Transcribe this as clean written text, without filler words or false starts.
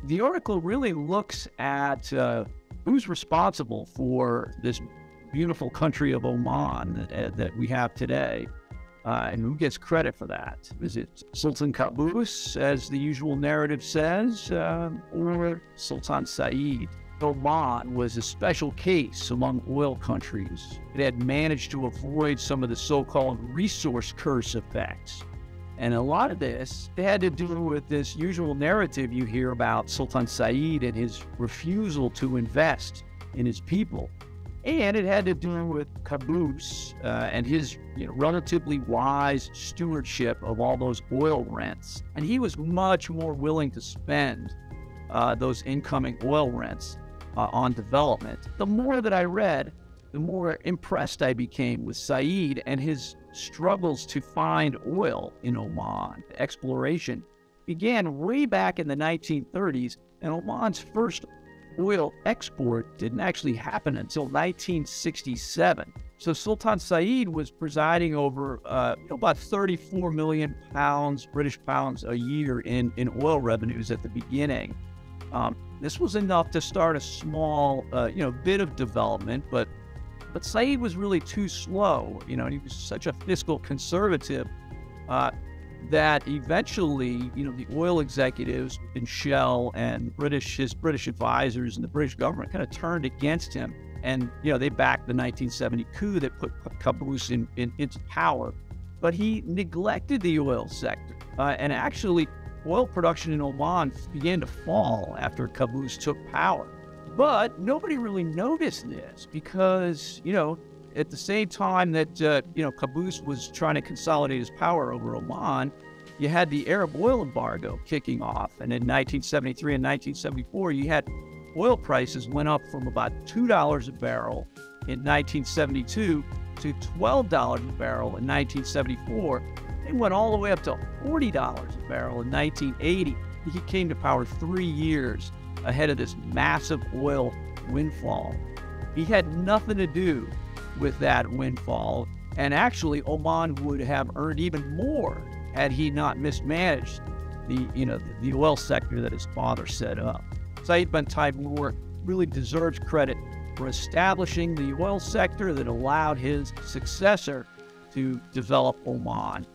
The article really looks at who's responsible for this beautiful country of Oman that we have today, and who gets credit for that. Is it Sultan Qaboos, as the usual narrative says, or Sultan Said? Oman was a special case among oil countries. It had managed to avoid some of the so-called resource curse effects. And a lot of this had to do with this usual narrative you hear about Sultan Said and his refusal to invest in his people. And it had to do with Qaboos and his relatively wise stewardship of all those oil rents. And he was much more willing to spend those incoming oil rents on development. The more that I read, the more impressed I became with Said and his struggles to find oil in Oman. Exploration began way back in the 1930s, and Oman's first oil export didn't actually happen until 1967. So Sultan Said was presiding over about 34 million pounds, British pounds a year in oil revenues at the beginning. This was enough to start a small, bit of development, but Said was really too slow. He was such a fiscal conservative that eventually, the oil executives in Shell and his British advisors and the British government kind of turned against him. And, they backed the 1970 coup that put Qaboos into power. But he neglected the oil sector. And actually, oil production in Oman began to fall after Qaboos took power. But nobody really noticed this because, at the same time that, Qaboos was trying to consolidate his power over Oman, you had the Arab oil embargo kicking off. And in 1973 and 1974, you had oil prices went up from about $2 a barrel in 1972 to $12 a barrel in 1974. They went all the way up to $40 a barrel in 1980. He came to power 3 years ahead of this massive oil windfall. He had nothing to do with that windfall, and actually Oman would have earned even more had he not mismanaged the oil sector that his father set up. Said bin Taymour really deserves credit for establishing the oil sector that allowed his successor to develop Oman.